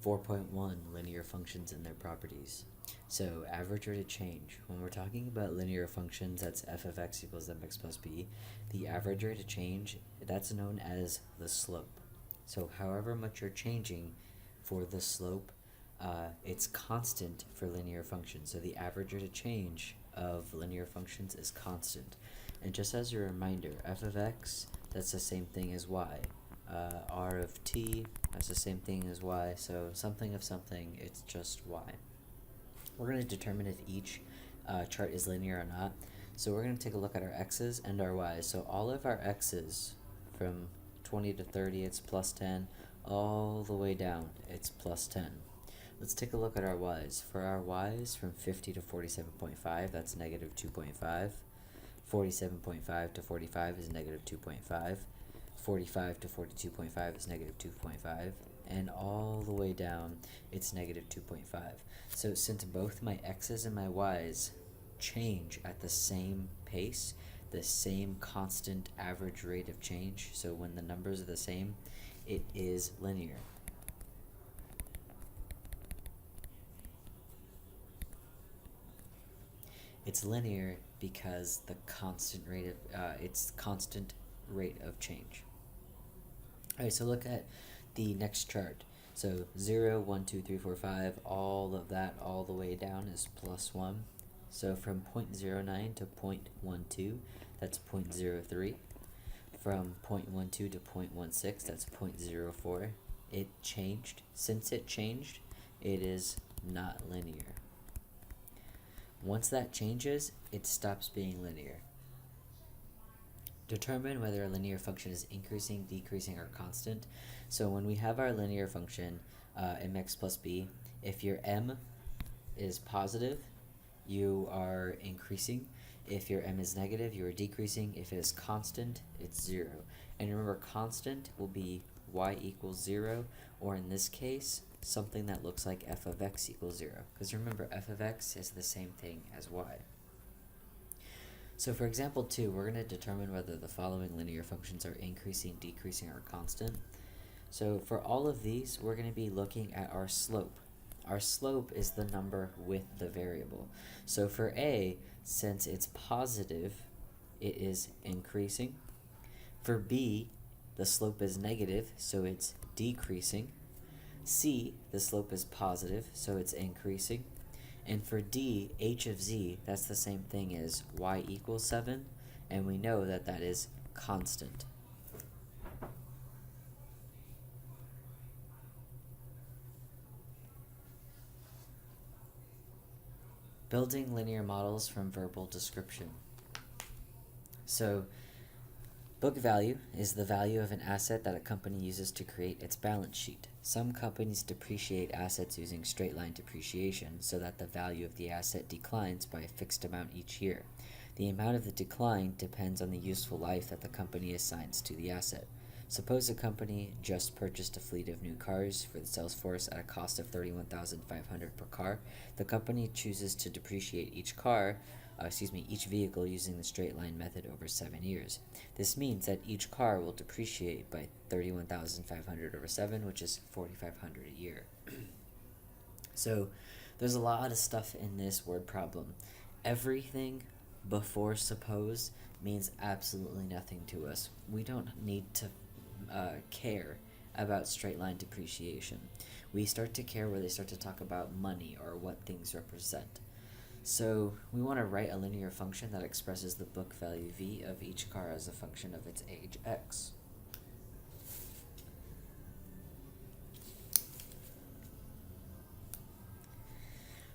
4.1 Linear functions and their properties. So average rate of change. When we're talking about linear functions, that's f of x equals mx plus b. The average rate of change, that's known as the slope. So however much you're changing for the slope, it's constant for linear functions. So the average rate of change of linear functions is constant. And just as a reminder, f of x, that's the same thing as y. R of t, that's the same thing as y. So something of something, it's just y. We're going to determine if each chart is linear or not. So we're going to take a look at our x's and our y's. So all of our x's from 20 to 30, it's plus 10. All the way down, it's plus 10. Let's take a look at our y's. For our y's, from 50 to 47.5, that's negative 2.5. 47.5 to 45 is negative 2.5. 45 to 42.5 is negative 2.5. And all the way down, it's negative 2.5. So since both my x's and my y's change at the same pace, the same constant average rate of change, so when the numbers are the same, it is linear. It's linear because the constant rate of it's constant rate of change. Alright, so look at the next chart. So 0, 1, 2, 3, 4, 5, all of that all the way down is plus 1. So from 0.09 to 0.12, that's 0.03. From 0.12 to 0.16, that's 0.04. It changed. Since it changed, it is not linear. Once that changes, it stops being linear. Determine whether a linear function is increasing, decreasing, or constant. So when we have our linear function, mx plus b, if your m is positive, you are increasing. If your m is negative, you are decreasing. If it is constant, it's 0. And remember, constant will be y equals 0, or in this case, something that looks like f of x equals 0. Because remember, f of x is the same thing as y. So for example 2, we're going to determine whether the following linear functions are increasing, decreasing, or constant. So for all of these, we're going to be looking at our slope. Our slope is the number with the variable. So for a, since it's positive, it is increasing. For b, the slope is negative, so it's decreasing. C, the slope is positive, so it's increasing. And for D, h of z, that's the same thing as y equals 7, and we know that that is constant. Building linear models from verbal description. So, book value is the value of an asset that a company uses to create its balance sheet. Some companies depreciate assets using straight line depreciation so that the value of the asset declines by a fixed amount each year. The amount of the decline depends on the useful life that the company assigns to the asset. Suppose a company just purchased a fleet of new cars for the sales force at a cost of $31,500 per car. The company chooses to depreciate each vehicle using the straight line method over 7 years. This means that each car will depreciate by $31,500 over 7, which is $4,500 a year. So there's a lot of stuff in this word problem. Everything before suppose means absolutely nothing to us. We don't need to care about straight line depreciation. We start to care where they start to talk about money or what things represent. So we want to write a linear function that expresses the book value v of each car as a function of its age x.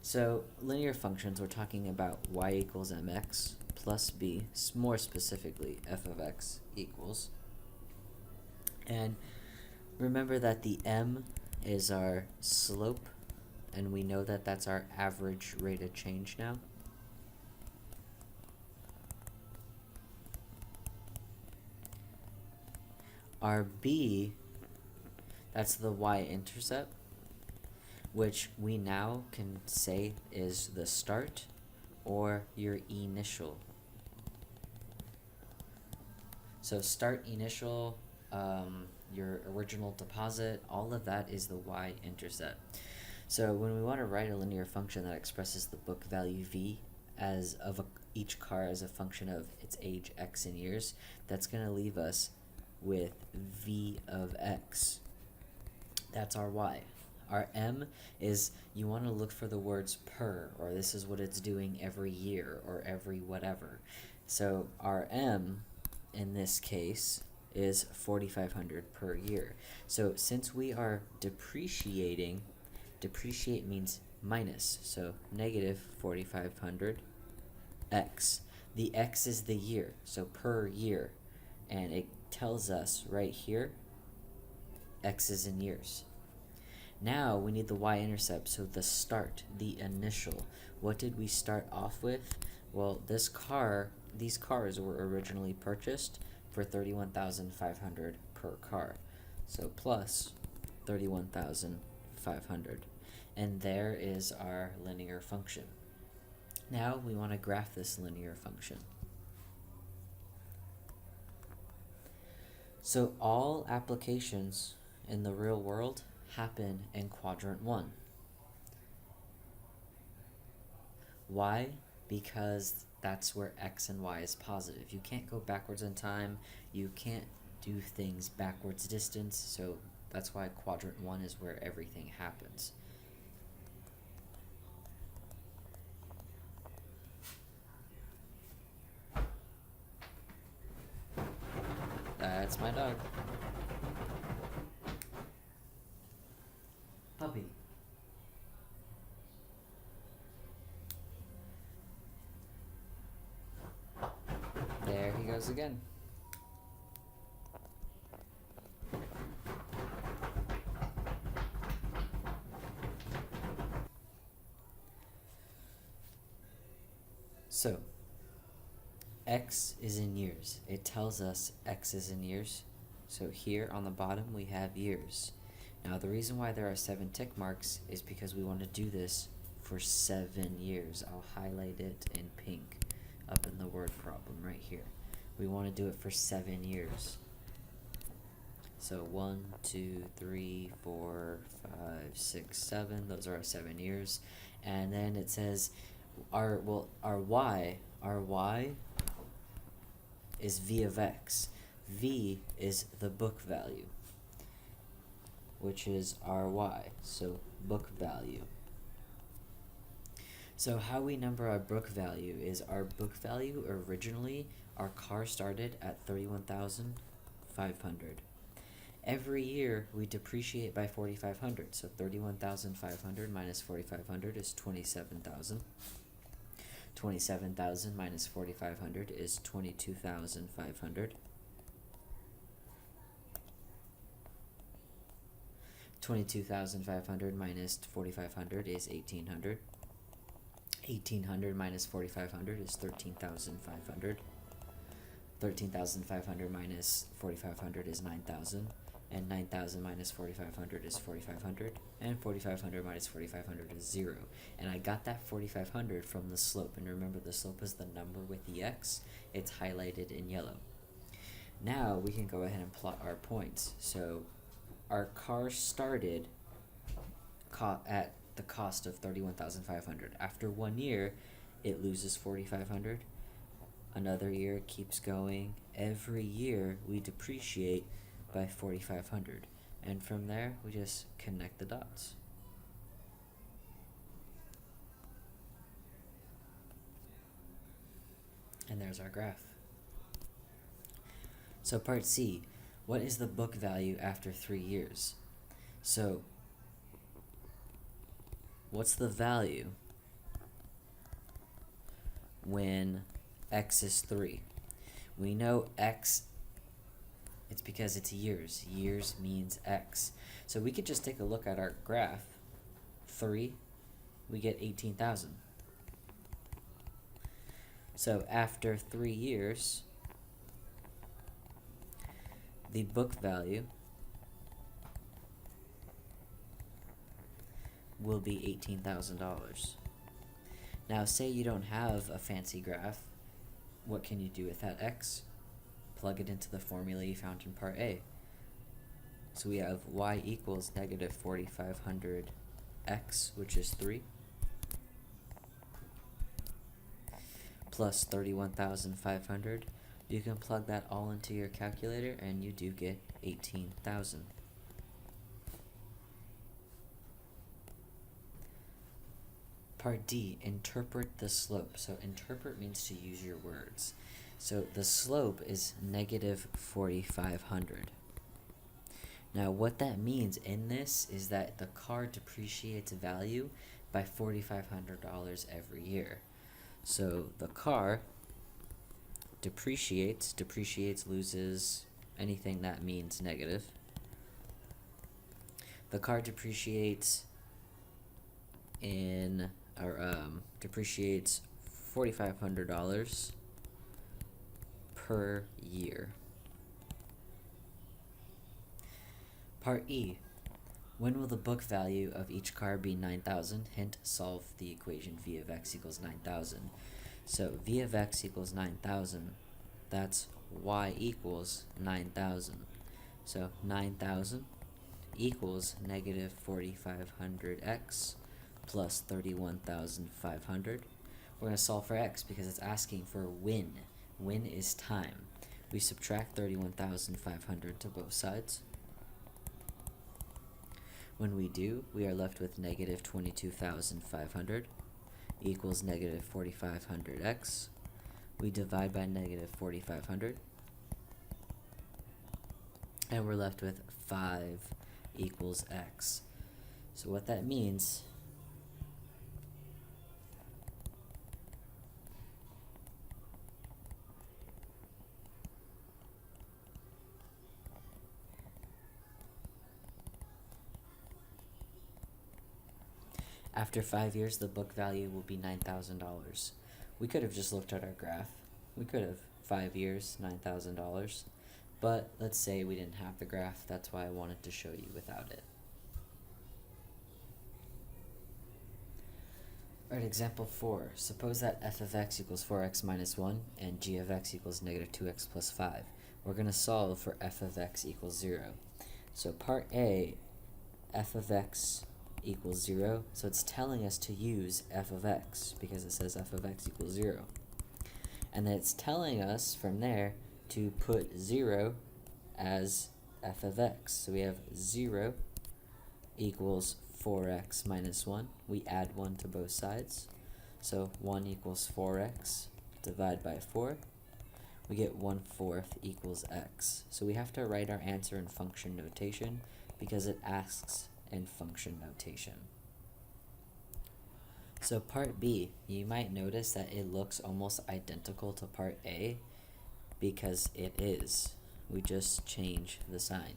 So linear functions, we're talking about y equals mx plus b, more specifically f of x equals. And remember that the m is our slope, and we know that that's our average rate of change now. Our b, that's the y-intercept, which we now can say is the start or your initial. So start, initial, your original deposit, all of that is the y-intercept. So when we want to write a linear function that expresses the book value v as of each car as a function of its age x in years, that's going to leave us with v of x. That's our y. Our m is, you want to look for the words per, or this is what it's doing every year, or every whatever. So our m in this case is 4,500 per year. So since we are depreciating, depreciate means minus, so negative 4,500 x. The x is the year, so per year, and it tells us right here x is in years. Now we need the y-intercept, so the start, the initial. What did we start off with? Well, these cars were originally purchased for $31,500 per car. So plus 31,500. And there is our linear function. Now we want to graph this linear function. So all applications in the real world happen in quadrant 1. Why? Because that's where x and y is positive. You can't go backwards in time, you can't do things backwards distance, so that's why quadrant 1 is where everything happens. That's my dog. Puppy. There he goes again. So, x is in years. It tells us x is in years. So here on the bottom we have years. Now the reason why there are 7 tick marks is because we want to do this for 7 years. I'll highlight it in pink up in the word problem right here. We want to do it for 7 years. So 1, 2, 3, 4, 5, 6, 7. Those are our 7 years. And then it says our y is v of x. V is the book value, which is our y, so book value. So how we number our book value is our book value originally, our car started at 31,500. Every year we depreciate by 4,500, so 31,500 minus 4,500 is 27,000. 27,000 minus 4,500 is 22,500. 22,500 minus 4,500 is 1,800. 1,800 minus 4,500 is 13,500. 13,500 minus 4,500 is 9,000. And 9,000 minus 4,500 is 4,500. And 4,500 minus 4,500 is 0. And I got that 4,500 from the slope. And remember, the slope is the number with the x. It's highlighted in yellow. Now we can go ahead and plot our points. So our car started at the cost of 31,500. After 1 year, it loses 4,500. Another year it keeps going. Every year we depreciate by 4,500. And from there, we just connect the dots. And there's our graph. So part C, what is the book value after 3 years? So, what's the value when x is 3? We know x, it's because it's years. Years means x. So we could just take a look at our graph. 3, we get 18,000. So after 3 years, the book value will be $18,000. Now say you don't have a fancy graph, what can you do with that x? Plug it into the formula you found in part A. So we have y equals negative 4,500x, which is 3, plus 31,500. You can plug that all into your calculator and you do get 18,000. Part D, interpret the slope. So interpret means to use your words. So the slope is negative 4,500. Now what that means in this is that the car depreciates value by $4,500 every year. So the car depreciates, loses anything that means negative. The car depreciates depreciates $4,500 per year. Part E. When will the book value of each car be 9,000? Hint, solve the equation v of x equals 9,000. So v of x equals 9,000. That's y equals 9,000. So 9,000 equals negative 4,500x plus 31,500. We're going to solve for x because it's asking for when. When is time. We subtract 31,500 to both sides. When we do, we are left with negative 22,500 equals negative 4,500x. We divide by negative 4,500. And we're left with 5 equals x. So what that means after 5 years, the book value will be $9,000. We could have just looked at our graph. We could have 5 years, $9,000. But let's say we didn't have the graph. That's why I wanted to show you without it. Alright, example 4. Suppose that f of x equals 4x minus 1 and g of x equals negative 2x plus 5. We're going to solve for f of x equals 0. So part A, f of x equals 0, so it's telling us to use f of x because it says f of x equals 0. And then it's telling us from there to put 0 as f of x. So we have 0 equals 4x minus 1. We add 1 to both sides. So 1 equals 4x. Divide by 4. We get 1/4 equals x. So we have to write our answer in function notation because it asks in function notation. So part B, you might notice that it looks almost identical to part A because it is. We just change the sign.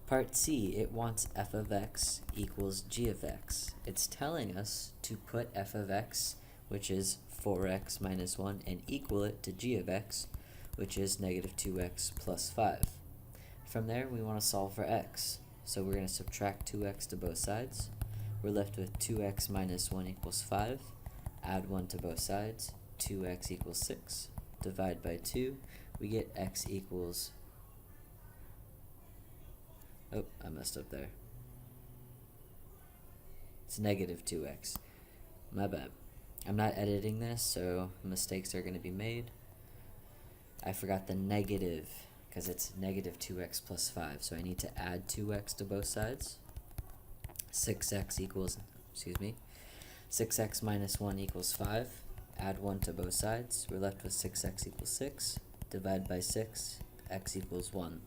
Part C, it wants f of x equals g of x. It's telling us to put f of x, which is 4x minus 1, and equal it to g of x, which is negative 2x plus 5. From there, we want to solve for x. So we're going to subtract 2x to both sides. We're left with 2x minus 1 equals 5. Add 1 to both sides. 2x equals 6. Divide by 2. We get x equals... Oh, I messed up there. It's negative 2x. My bad. I'm not editing this, so mistakes are going to be made. I forgot the negative, because it's negative 2x plus 5. So I need to add 2x to both sides. 6x minus 1 equals 5. Add 1 to both sides. We're left with 6x equals 6. Divide by 6. X equals 1.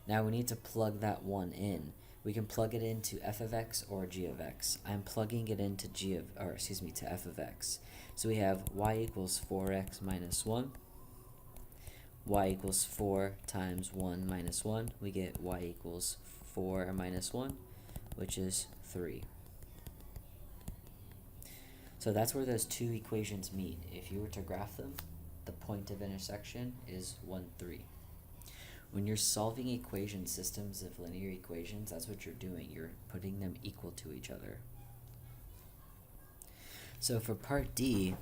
Now we need to plug that 1 in. We can plug it into f of x or g of x. I'm plugging it into to f of x. So we have y equals 4x minus 1. Y equals 4 times 1 minus 1. We get y equals 4 minus 1, which is 3. So that's where those two equations meet. If you were to graph them, the point of intersection is 1, 3. When you're solving equation systems of linear equations, that's what you're doing. You're putting them equal to each other. So for part D,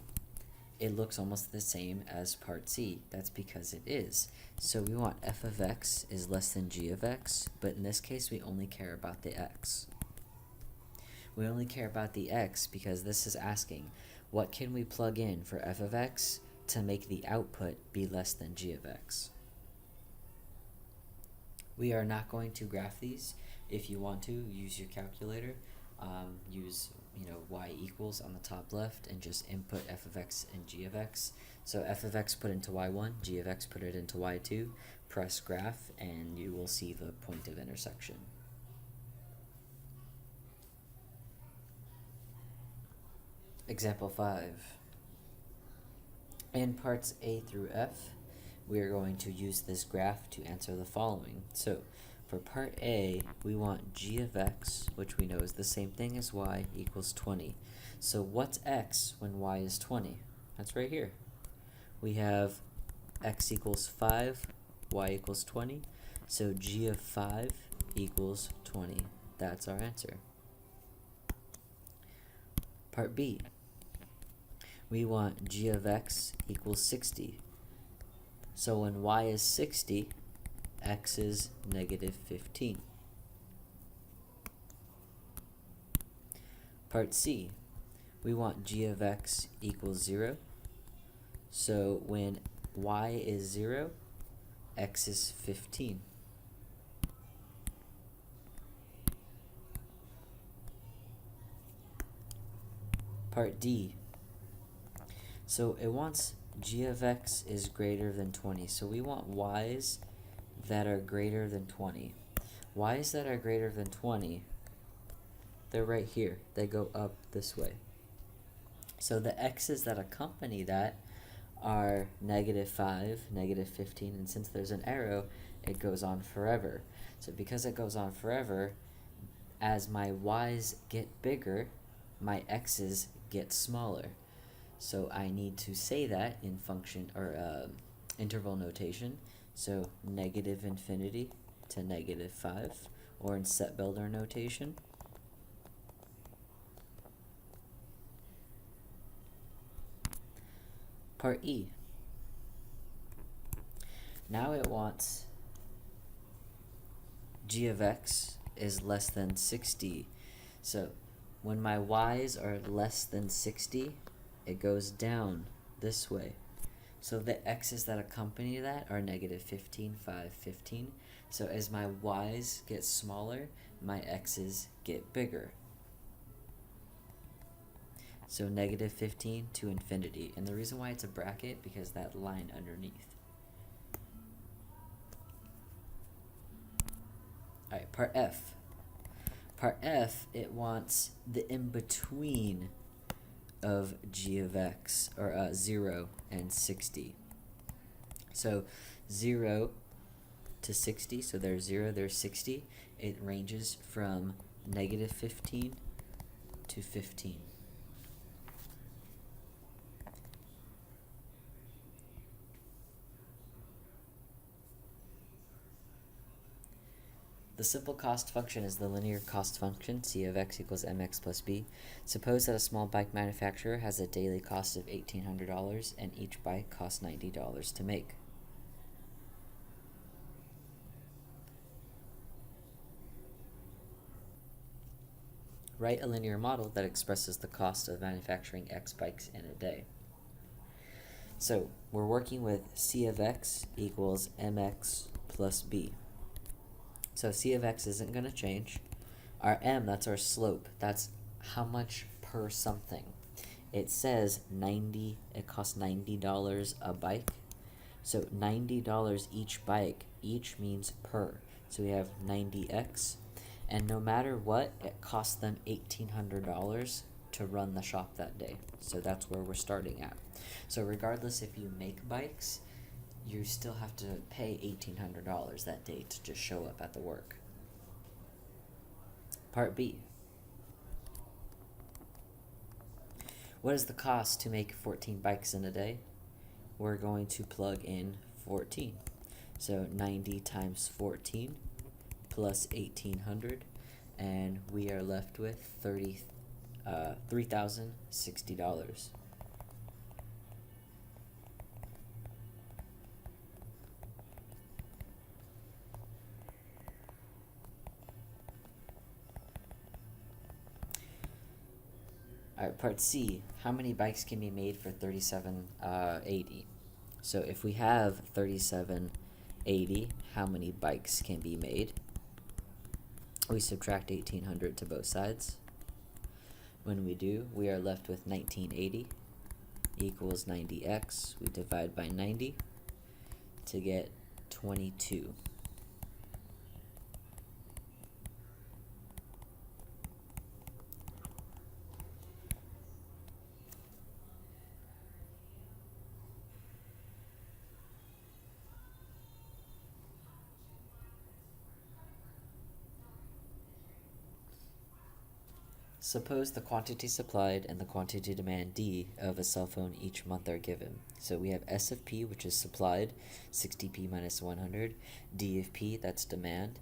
it looks almost the same as part C. That's because it is. So we want f of x is less than g of x, but in this case we only care about the x. We only care about the x because this is asking, what can we plug in for f of x to make the output be less than g of x? We are not going to graph these. If you want to, use your calculator. Use y equals on the top left and just input f of x and g of x. So f of x put into y1, g of x put it into y2, press graph, and you will see the point of intersection. Example 5. In parts A through F, we are going to use this graph to answer the following. So for part A, we want g of x, which we know is the same thing as y, equals 20. So what's x when y is 20? That's right here. We have x equals 5, y equals 20. So g of 5 equals 20. That's our answer. Part B. We want g of x equals 60. So when y is 60, x is negative 15. Part C, we want g of x equals 0. So when y is 0, x is 15. Part D, so it wants g of x is greater than 20. So we want y's that are greater than 20. Y's that are greater than 20, they're right here. They go up this way. So the x's that accompany that are negative 5, negative 15, and since there's an arrow, it goes on forever. So because it goes on forever, as my y's get bigger, my x's get smaller. So I need to say that in function or interval notation. So negative infinity to negative 5, or in set builder notation. Part E. Now it wants g of x is less than 60. So when my y's are less than 60, it goes down this way. So the x's that accompany that are negative 15, 5, 15. So as my y's get smaller, my x's get bigger. So negative 15 to infinity. And the reason why it's a bracket, because that line underneath. Alright, part F. Part F, it wants the in-between of g of x, or 0 and 60. So 0 to 60, so there's 0, there's 60. It ranges from negative 15 to 15. The simple cost function is the linear cost function, c of x equals mx plus b. Suppose that a small bike manufacturer has a daily cost of $1,800 and each bike costs $90 to make. Write a linear model that expresses the cost of manufacturing X bikes in a day. So we're working with c of x equals mx plus b. So c of x isn't going to change. Our m, that's our slope. That's how much per something. It says it costs $90 a bike. So $90 each bike. Each means per. So we have 90x. And no matter what, it costs them $1,800 to run the shop that day. So that's where we're starting at. So regardless if you make bikes, you still have to pay $1,800 that day to just show up at the work. Part B. What is the cost to make 14 bikes in a day? We're going to plug in 14. So 90 times 14 plus 1,800, and we are left with $3,060. Alright, part C, how many bikes can be made for 3780? So if we have 3780, how many bikes can be made? We subtract 1800 to both sides. When we do, we are left with 1980 equals 90x. We divide by 90 to get 22. Suppose the quantity supplied and the quantity demand D of a cell phone each month are given. So we have S of P, which is supplied, 60p minus 100, D of P, that's demand,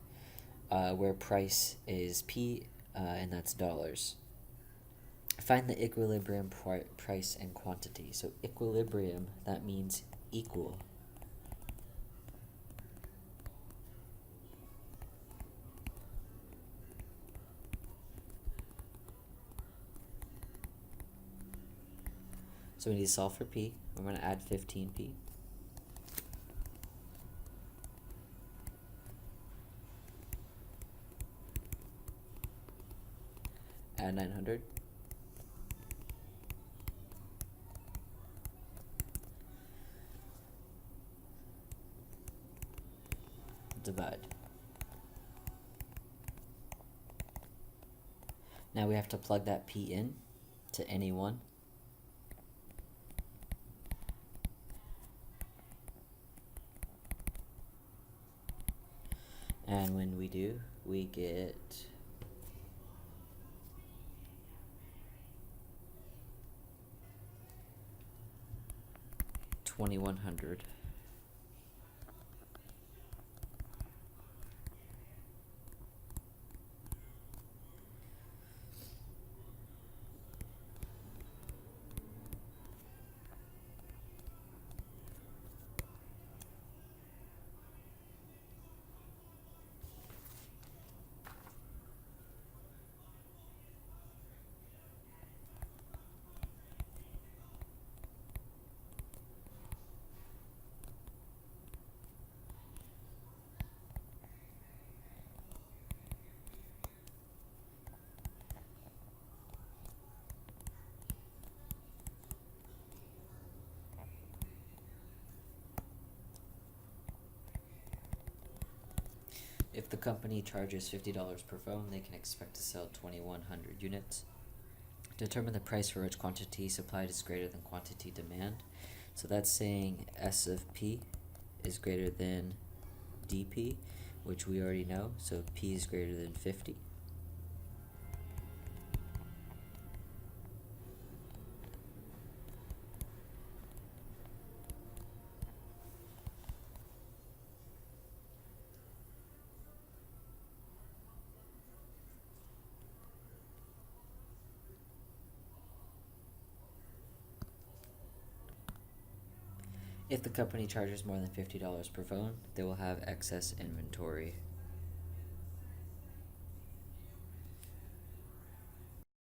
where price is P, and that's dollars. Find the equilibrium price and quantity. So equilibrium, that means equal. So we need to solve for P. We're going to add 15P. Add 900. Divide. Now we have to plug that P in to any one. And when we do, we get 2100. If the company charges $50 per phone, they can expect to sell 2,100 units. Determine the price for which quantity supplied is greater than quantity demand. So that's saying S of P is greater than DP, which we already know. So P is greater than 50. If the company charges more than $50 per phone, they will have excess inventory.